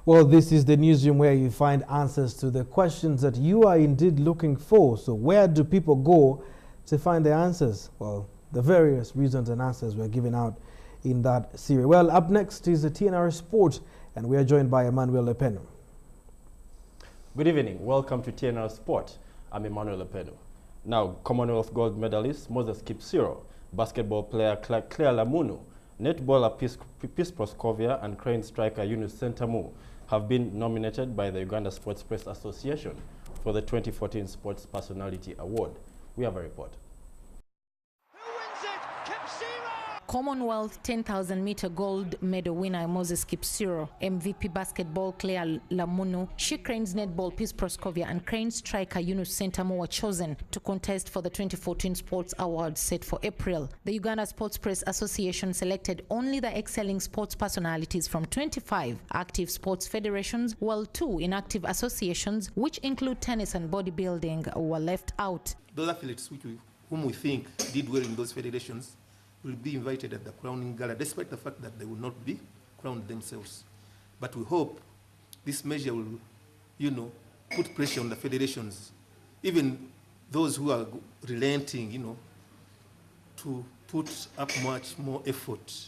Well, this is the newsroom where you find answers to the questions that you are indeed looking for. So where do people go to find the answers? Well, the various reasons and answers were given out in that series. Well, up next is the TNR Sport, and we are joined by Emmanuel Lepeno. Good evening. Welcome to TNR Sport. I'm Emmanuel Lepeno. Now, Commonwealth gold medalist Moses Kipsiro, basketball player Claire Lamunu, netballer Peace Proskovia, and crane striker Yunus Sentamu have been nominated by the Uganda Sports Press Association for the 2014 Sports Personality Award. We have a report. Commonwealth 10,000-meter gold medal winner Moses Kipsiro, MVP basketball Claire Lamunu, she cranes netball Peace Proskovia, and crane striker Yunus Sentamu were chosen to contest for the 2014 Sports Awards set for April. The Uganda Sports Press Association selected only the excelling sports personalities from 25 active sports federations, while 2 inactive associations, which include tennis and bodybuilding, were left out. Those athletes whom we think did well in those federations will be invited at the crowning gala, despite the fact that they will not be crowned themselves. But we hope this measure will, put pressure on the federations, even those who are relenting, to put up much more effort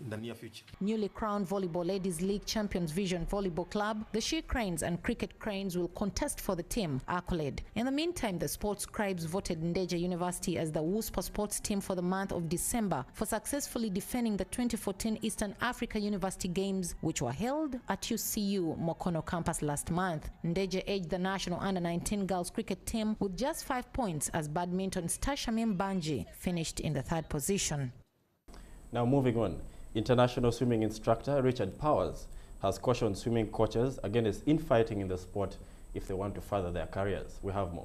in the near future. Newly crowned Volleyball Ladies League champions Vision Volleyball Club, the She Cranes and Cricket Cranes will contest for the team accolade. In the meantime, the sports scribes voted Ndeje University as the WUSPA sports team for the month of December for successfully defending the 2014 Eastern Africa University Games, which were held at UCU Mokono campus last month. Ndeje edged the national under-19 girls cricket team with just 5 points as badminton's Tashamim Banji finished in the 3rd position. Now moving on. International swimming instructor Richard Powers has cautioned swimming coaches against infighting in the sport if they want to further their careers. We have more.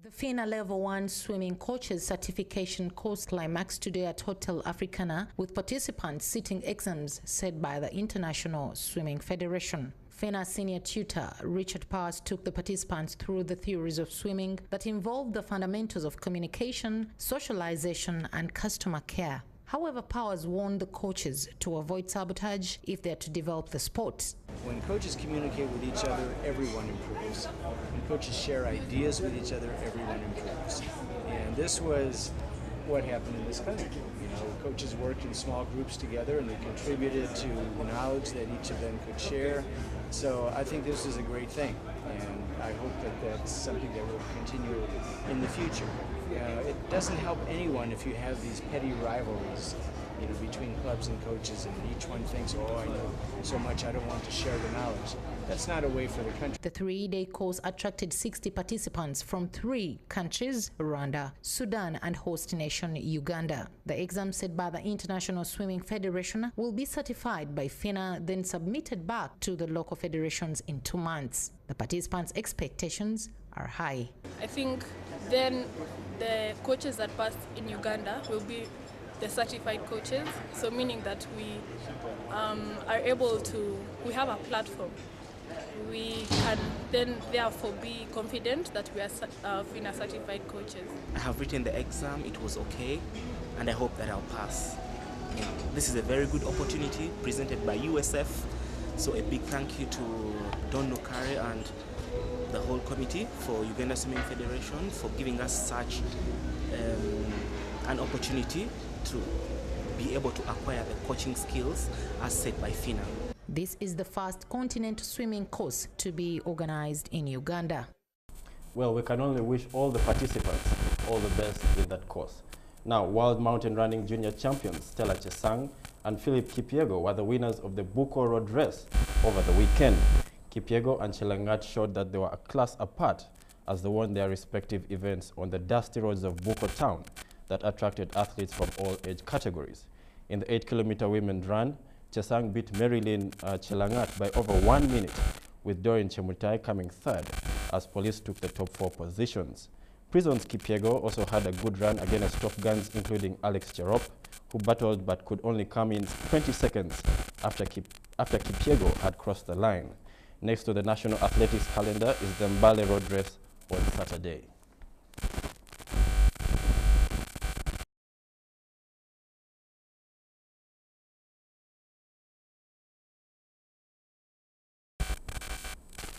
The FINA Level 1 Swimming Coaches Certification course climaxed today at Hotel Africana, with participants sitting exams set by the International Swimming Federation. FINA senior tutor Richard Powers took the participants through the theories of swimming that involved the fundamentals of communication, socialization, and customer care. However, Powers warned the coaches to avoid sabotage if they are to develop the sport. When coaches communicate with each other, everyone improves. When coaches share ideas with each other, everyone improves. And this was what happened in this country. Coaches worked in small groups together and they contributed to the knowledge that each of them could share. So I think this is a great thing, and I hope that that's something that will continue in the future. It doesn't help anyone if you have these petty rivalries, between clubs and coaches, and each one thinks, oh, I know so much, I don't want to share the knowledge. That's not a way for the country. The 3-day course attracted 60 participants from 3 countries, Rwanda, Sudan, and host nation Uganda. The exam set by the International Swimming Federation will be certified by FINA, then submitted back to the local federations in 2 months. The participants' expectations are high. I think then the coaches that pass in Uganda will be the certified coaches, so meaning that we are able to, we have a platform. We can then therefore be confident that we are FINA certified coaches. I have written the exam, it was okay, and I hope that I'll pass. This is a very good opportunity presented by USF, so a big thank you to Don Nukare and the whole committee for Uganda Swimming Federation for giving us such an opportunity to be able to acquire the coaching skills as set by FINA. This is the first continental swimming course to be organized in Uganda. Well, we can only wish all the participants all the best in that course. Now, World Mountain Running Junior Champions Stella Chesang and Philip Kipiego were the winners of the Buko Road Race over the weekend. Kipiego and Chelangat showed that they were a class apart as they won their respective events on the dusty roads of Buko town that attracted athletes from all age categories. In the 8-kilometer women's run, Chesang beat Marilyn Chelangat by over 1 minute, with Doreen Chemutai coming 3rd as police took the top 4 positions. Prison's Kipiego also had a good run against top guns including Alex Cherop, who battled but could only come in 20 seconds after Kipiego had crossed the line. Next to the national athletics calendar is the Mbale Road Race on Saturday.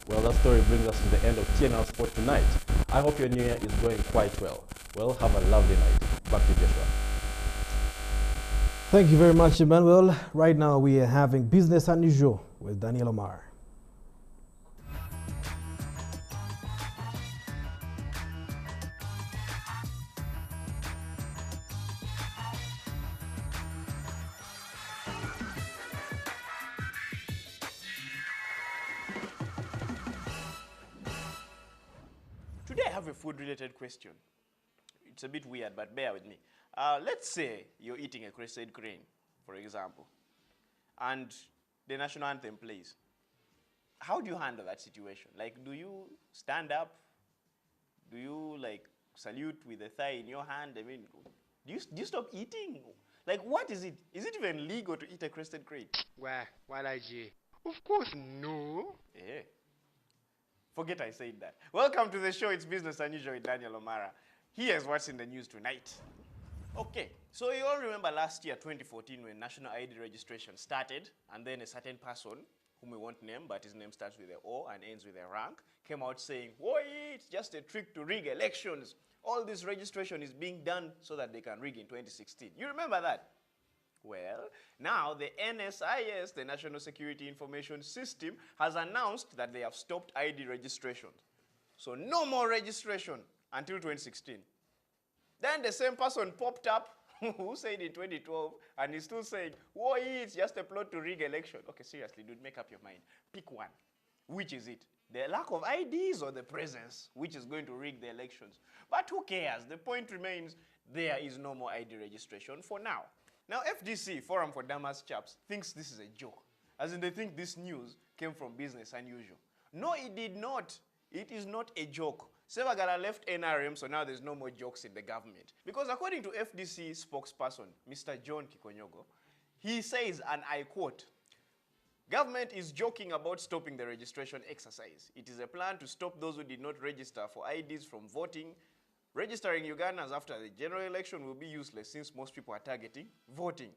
Well, that story brings us to the end of TNL Sport tonight. I hope your new year is going quite well. Well, have a lovely night. Back to Joshua. Thank you very much, Emmanuel. Right now we are having Business Unusual with Daniel Omar. Today I have a food-related question. It's a bit weird, but bear with me. Let's say you're eating a crested crane, for example, and the national anthem plays. How do you handle that situation? Like, do you stand up? Do you, like, salute with a thigh in your hand? I mean, do you stop eating? Like, what is it? Is it even legal to eat a crested crane? Why, Walaji? Of course, no. Yeah. Forget I said that. Welcome to the show. It's Business Unusual with Daniel O'Mara. Here's what's in the news tonight. Okay, so you all remember last year, 2014, when national ID registration started, and then a certain person, whom we won't name, but his name starts with an O and ends with a rank, came out saying, "Whoa, it's just a trick to rig elections. All this registration is being done so that they can rig in 2016. You remember that? Well, now the NSIS, the National Security Information System, has announced that they have stopped ID registration. So no more registration until 2016. Then the same person popped up who said in 2012, and he's still saying, "Whoa, it's just a plot to rig election." Okay, seriously, dude, make up your mind. Pick one. Which is it? The lack of IDs or the presence, which is going to rig the elections? But who cares? The point remains, there is no more ID registration for now. Now, FDC, Forum for Damas Chaps, thinks this is a joke. As in, they think this news came from Business Unusual. No, it did not. It is not a joke. Sevagara left NRM, so now there's no more jokes in the government. Because according to FDC spokesperson, Mr. John Kikonyogo, he says, and I quote, "Government is joking about stopping the registration exercise. It is a plan to stop those who did not register for IDs from voting. Registering Ugandans after the general election will be useless since most people are targeting voting."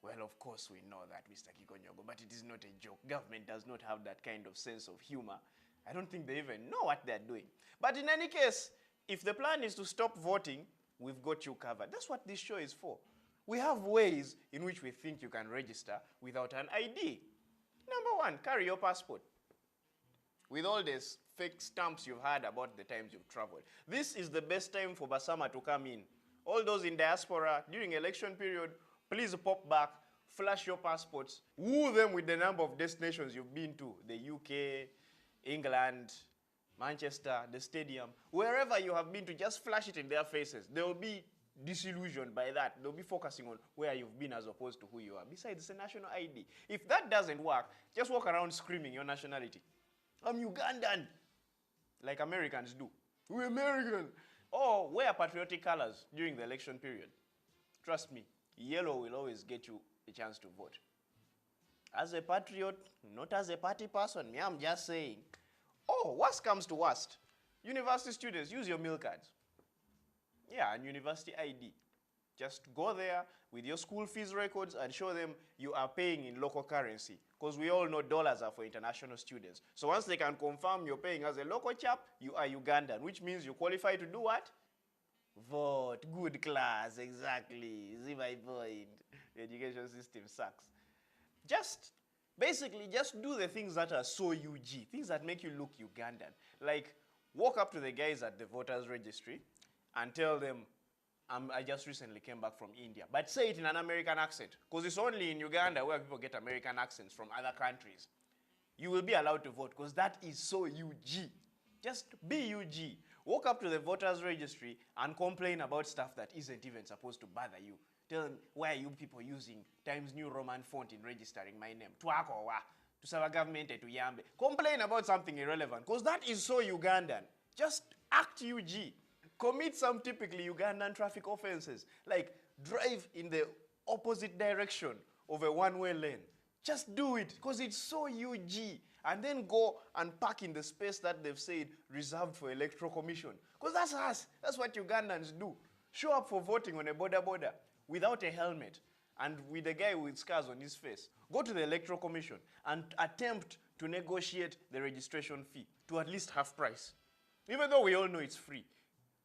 Well, of course we know that, Mr. Kikonyogo, but it is not a joke. Government does not have that kind of sense of humor. I don't think they even know what they're doing. But in any case, if the plan is to stop voting, we've got you covered. That's what this show is for. We have ways in which we think you can register without an ID. Number one, carry your passport. With all these fake stamps you've had about the times you've traveled, this is the best time for Basama to come in. All those in diaspora, during election period, please pop back, flash your passports, woo them with the number of destinations you've been to, the UK, England, Manchester, the stadium, wherever you have been to, just flash it in their faces. They will be disillusioned by that. They'll be focusing on where you've been as opposed to who you are. Besides, it's a national ID. If that doesn't work, just walk around screaming your nationality. "I'm Ugandan," like Americans do. "We're American." Or wear patriotic colors during the election period. Trust me, yellow will always get you a chance to vote. As a patriot, not as a party person, me, I'm just saying. Oh, worst comes to worst. University students, use your meal cards. Yeah, and university ID. Just go there with your school fees records and show them you are paying in local currency. Because we all know dollars are for international students. So once they can confirm you're paying as a local chap, you are Ugandan, which means you qualify to do what? Vote. Good class, exactly. See my point. The education system sucks. Basically, just do the things that are so UG, things that make you look Ugandan. Like, walk up to the guys at the voters registry and tell them, I just recently came back from India. But say it in an American accent, because it's only in Uganda where people get American accents from other countries. You will be allowed to vote, because that is so UG. Just be UG. Walk up to the voters registry and complain about stuff that isn't even supposed to bother you. Tell them, why are you people using Times New Roman font in registering my name? Twako wa. To serve government to yambe. Complain about something irrelevant, because that is so Ugandan. Just act UG. Commit some typically Ugandan traffic offenses, like drive in the opposite direction of a one-way lane. Just do it, because it's so UG. And then go and park in the space that they've said reserved for electoral commission. Because that's us. That's what Ugandans do. Show up for voting on a border without a helmet and with a guy with scars on his face. Go to the electoral commission and attempt to to negotiate the registration fee to at least half price, even though we all know it's free.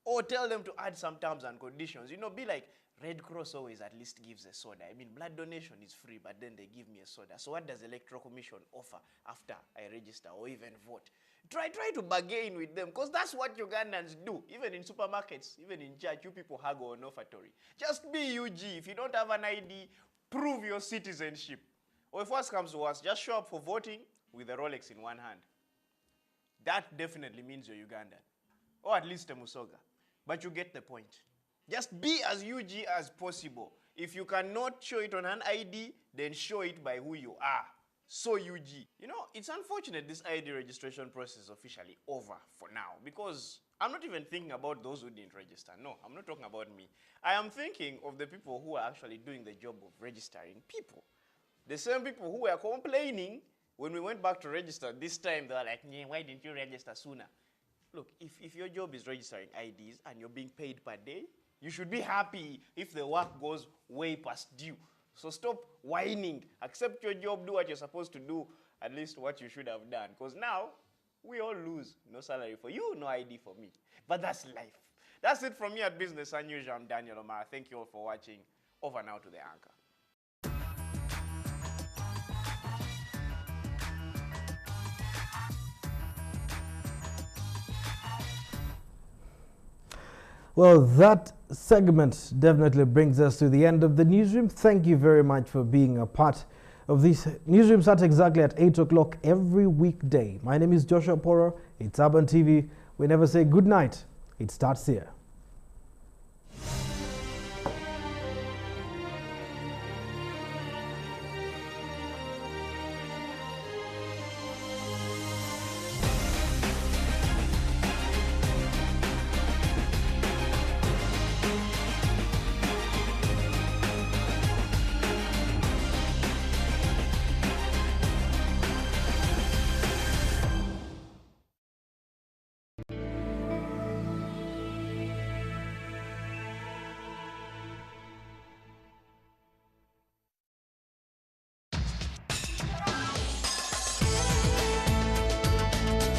Or tell them to add some terms and conditions. You know, be like, Red Cross always at least gives a soda. I mean, blood donation is free, but then they give me a soda. So what does Electoral Commission offer after I register or even vote? Try to bargain with them, because that's what Ugandans do. Even in supermarkets, even in church, you people haggle on offertory. Just be UG. If you don't have an ID, prove your citizenship. Or if worse comes to worse, just show up for voting with a Rolex in one hand. That definitely means you're Ugandan. Or at least a Musoga. But you get the point. Just be as UG as possible. If you cannot show it on an ID, then show it by who you are. So UG. You know, it's unfortunate this ID registration process is officially over for now, because I'm not even thinking about those who didn't register. No, I'm not talking about me. I am thinking of the people who are actually doing the job of registering people. The same people who were complaining when we went back to register this time. They were like, why didn't you register sooner? Look, if your job is registering IDs and you're being paid per day, you should be happy if the work goes way past due. So stop whining. Accept your job, do what you're supposed to do, at least what you should have done. Because now, we all lose. No salary for you, no ID for me. But that's life. That's it from me at Business Unusual. I'm Daniel O'Mara. Thank you all for watching. Over now to the anchor. Well, that segment definitely brings us to the end of the newsroom. Thank you very much for being a part of this newsroom. Starts exactly at 8 o'clock every weekday. My name is Joshua Poro. It's Urban TV. We never say good night. It starts here.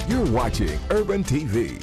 You're watching Urban TV.